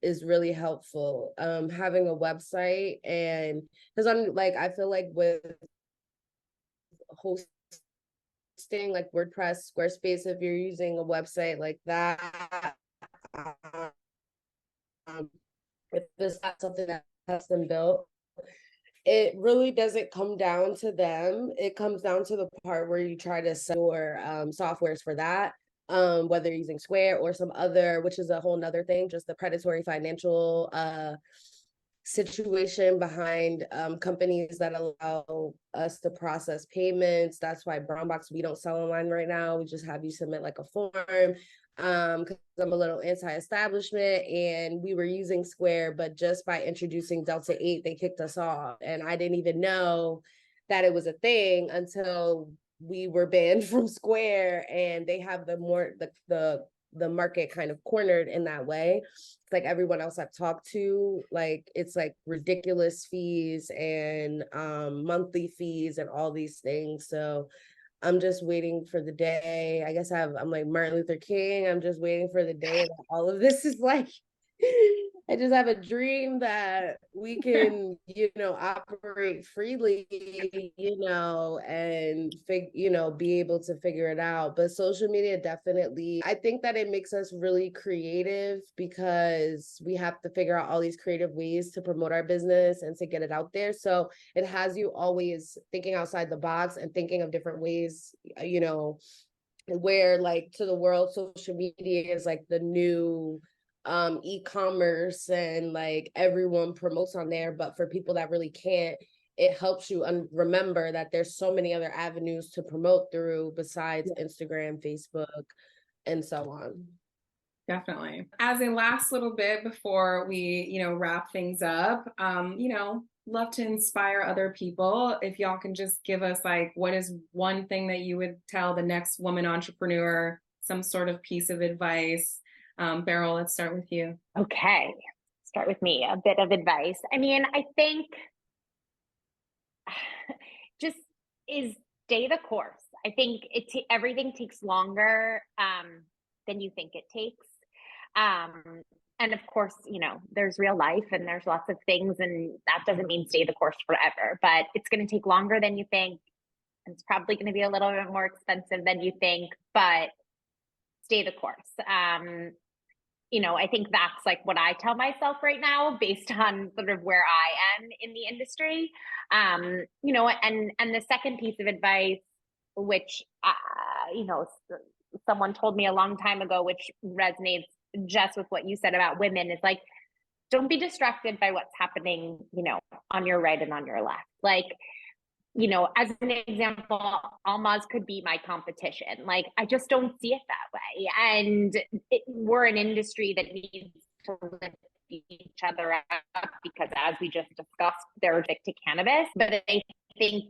is really helpful. Having a website, and because I'm like, I feel like with hosting like WordPress, Squarespace, if you're using a website like that, if this is not something that has been built, it really doesn't come down to them. It comes down to the part where you try to sell your softwares for that, whether you're using Square or some other, which is a whole nother thing, just the predatory financial situation behind companies that allow us to process payments. That's why Brown Box, we don't sell online right now. We just have you submit like a form, because I'm a little anti-establishment, and we were using Square, but just by introducing Delta 8, they kicked us off. And I didn't even know that it was a thing until we were banned from Square, and they have the market kind of cornered in that way. It's like everyone else I've talked to, like it's like ridiculous fees and monthly fees and all these things. So I'm just waiting for the day. I guess I'm like Martin Luther King. I'm just waiting for the day that all of this is like, I just have a dream that we can, operate freely, and be able to figure it out. But social media definitely, I think that it makes us really creative because we have to figure out all these creative ways to promote our business and to get it out there. So it has you always thinking outside the box and thinking of different ways, where like to the world, social media is like the new e-commerce, and like everyone promotes on there. But for people that really can't, it helps you remember that there's so many other avenues to promote through besides Instagram, Facebook, and so on. Definitely. As a last little bit before we, wrap things up, love to inspire other people. If y'all can just give us like, what is one thing that you would tell the next woman entrepreneur, some sort of piece of advice? Beryl, let's start with you. Okay, start with me. A bit of advice. I mean, I think just is stay the course. I think everything takes longer than you think it takes. And of course, there's real life and there's lots of things, and that doesn't mean stay the course forever, but it's going to take longer than you think. And it's probably going to be a little bit more expensive than you think, but stay the course. I think that's like what I tell myself right now based on sort of where I am in the industry. And the second piece of advice, which, someone told me a long time ago, which resonates just with what you said about women, is like, don't be distracted by what's happening, on your right and on your left. Like, as an example, Almaz could be my competition. Like, I just don't see it that way. And we're an industry that needs to lift each other up because, as we just discussed, they're addicted to cannabis. But I think,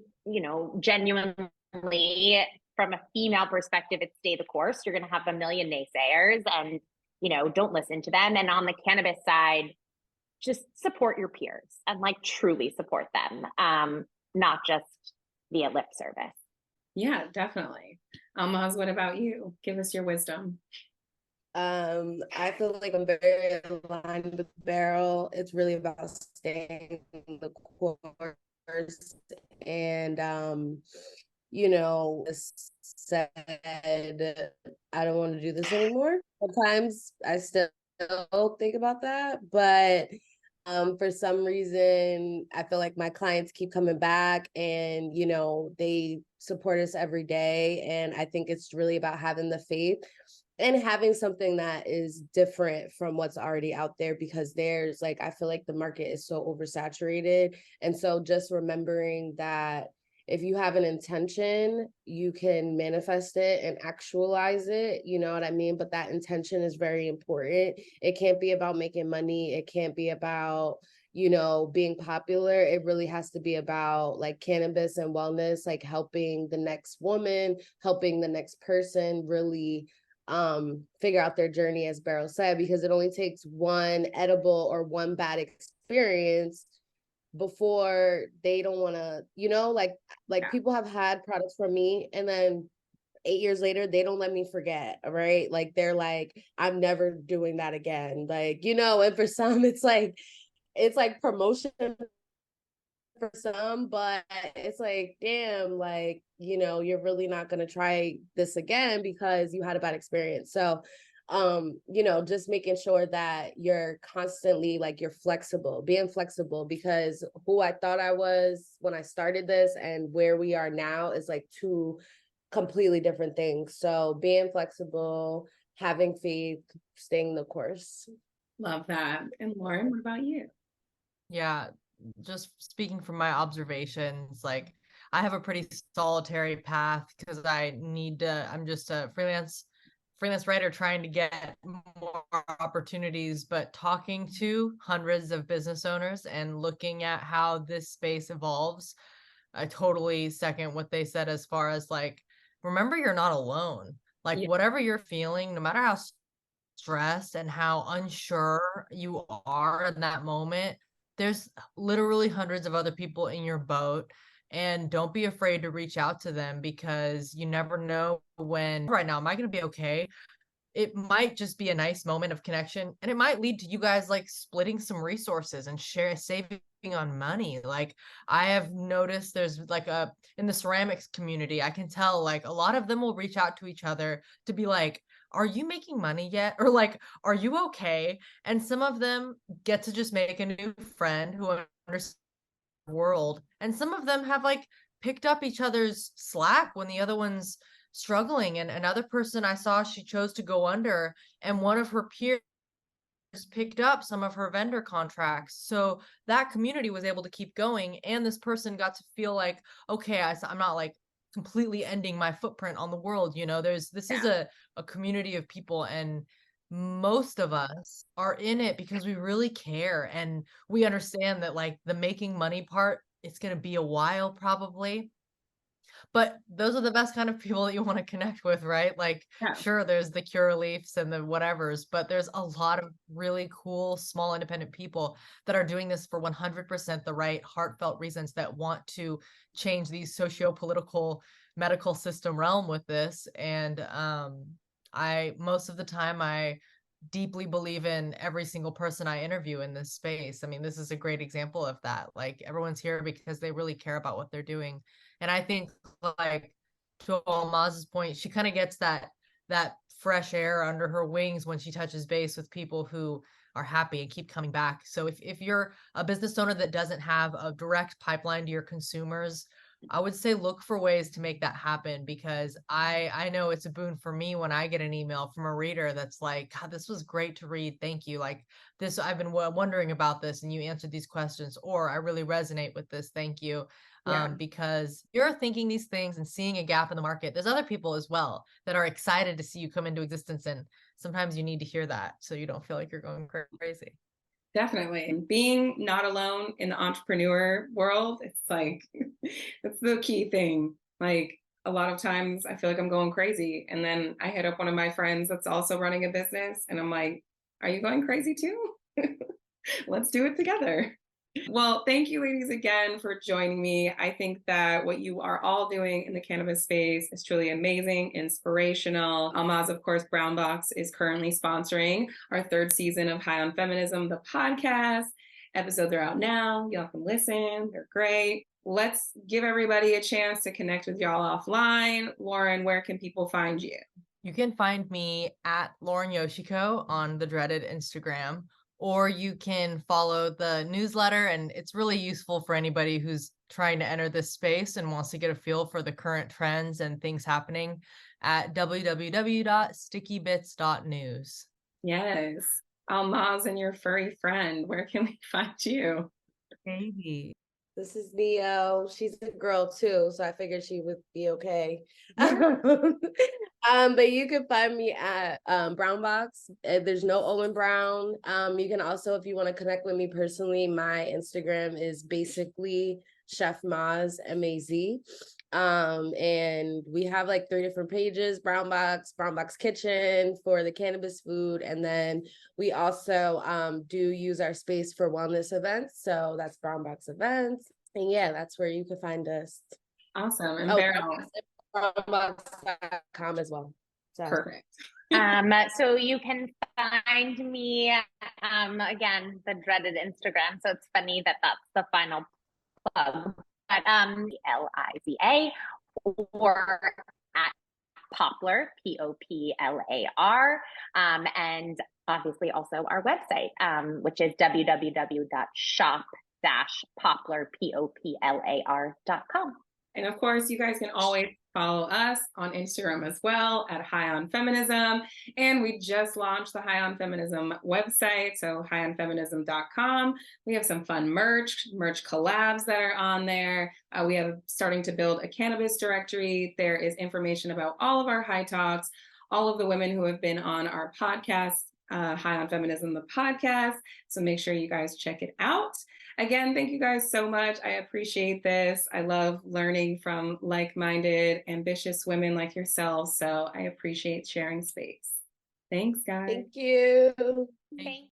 genuinely, from a female perspective, it's stay the course. You're going to have a million naysayers and, don't listen to them. And on the cannabis side, just support your peers and like truly support them. Not just via lip service. Yeah, definitely. Almaz, what about you? Give us your wisdom. I feel like I'm very aligned with Beryl. It's really about staying the course and said I don't want to do this anymore. Sometimes I still think about that, but for some reason, I feel like my clients keep coming back and, they support us every day. And I think it's really about having the faith and having something that is different from what's already out there, because there's like, I feel like the market is so oversaturated. And so just remembering that if you have an intention, you can manifest it and actualize it, you know what I mean? But that intention is very important. It can't be about making money. It can't be about, being popular. It really has to be about like cannabis and wellness, like helping the next woman, helping the next person really figure out their journey, as Beryl said, because it only takes one edible or one bad experience before they don't want to, people have had products from me and then 8 years later, they don't let me forget, right? Like, they're like, I'm never doing that again. Like, and for some, it's like promotion for some, but it's like, damn, like, you're really not going to try this again because you had a bad experience. So just making sure that you're constantly like you're being flexible, because who I thought I was when I started this and where we are now is like two completely different things. So being flexible, having faith, staying the course. Love that. And Lauren, what about you? Yeah, just speaking from my observations, like I have a pretty solitary path because I'm just a freelance writer trying to get more opportunities, but talking to hundreds of business owners and looking at how this space evolves, I totally second what they said as far as like, remember, you're not alone. Like, whatever you're feeling, no matter how stressed and how unsure you are in that moment, there's literally hundreds of other people in your boat. And don't be afraid to reach out to them, because you never know when, right now, am I going to be okay? It might just be a nice moment of connection, and it might lead to you guys like splitting some resources and saving on money. Like, I have noticed there's like in the ceramics community, I can tell like a lot of them will reach out to each other to be like, are you making money yet? Or like, are you okay? And some of them get to just make a new friend who understands the world. And some of them have like picked up each other's slack when the other one's struggling. And another person I saw, she chose to go under, and one of her peers picked up some of her vendor contracts. So that community was able to keep going. And this person got to feel like, okay, I'm not like completely ending my footprint on the world. You know, this is a community of people, and most of us are in it because we really care. And we understand that like the making money part, it's going to be a while probably. But those are the best kind of people that you want to connect with, right? Like, Yeah. sure, there's the Curaleafs and the whatevers, but there's a lot of really cool, small, independent people that are doing this for 100% the right, heartfelt reasons, that want to change the socio-political medical system realm with this. And most of the time, I deeply believe in every single person I interview in this space. I mean, this is a great example of that. Like, everyone's here because they really care about what they're doing. And I think, like, to Almaz's point, she kind of gets that fresh air under her wings when she touches base with people who are happy and keep coming back. So if you're a business owner that doesn't have a direct pipeline to your consumers, I would say look for ways to make that happen, because I know it's a boon for me when I get an email from a reader that's like, God, this was great to read. Thank you. Like, this, I've been wondering about this and you answered these questions, or I really resonate with this. Thank you. Because you're thinking these things and seeing a gap in the market. There's other people as well that are excited to see you come into existence. And sometimes you need to hear that so you don't feel like you're going crazy. Definitely. Being not alone in the entrepreneur world, it's like, that's the key thing. Like, a lot of times I feel like I'm going crazy. And then I hit up one of my friends that's also running a business, and I'm like, are you going crazy too? Let's do it together. Well, thank you, ladies, again for joining me. I think that what you are all doing in the cannabis space is truly amazing, inspirational. Almaz, of course, Brwn Box is currently sponsoring our 3rd season of High On Feminism, the podcast. Episodes are out now. Y'all can listen. They're great. Let's give everybody a chance to connect with y'all offline. Lauren, where can people find you? You can find me at Lauren Yoshiko on the dreaded Instagram, or you can follow the newsletter, and it's really useful for anybody who's trying to enter this space and wants to get a feel for the current trends and things happening, at www.stickybits.news. Yes. Almaz and your furry friend, where can we find you? Baby. This is Neo. She's a girl too, so I figured she would be okay. But you can find me at Brwn Box. There's no Owen Brown. You can also, if you want to connect with me personally, my Instagram is basically Chef Maz, M-A-Z. And we have like 3 different pages: Brwn Box Kitchen for the cannabis food, and then we also do use our space for wellness events, so that's Brwn Box Events. And yeah, that's where you can find us. Awesome. And Beryl, brownbox.com as well. So. Perfect. So you can find me again, the dreaded Instagram. So it's funny that that's the final plug. But Liza, or at Poplar, Poplar, and obviously also our website, which is www.shop-poplar.com. And of course, you guys can always follow us on Instagram as well at High On Feminism. And we just launched the High On Feminism website, so highonfeminism.com. We have some fun merch collabs that are on there. We have starting to build a cannabis directory. There is information about all of our high talks, all of the women who have been on our podcast High On Feminism, the podcast. So make sure you guys check it out. Again, thank you guys so much. I appreciate this. I love learning from like-minded, ambitious women like yourselves. So I appreciate sharing space. Thanks, guys. Thank you. Thank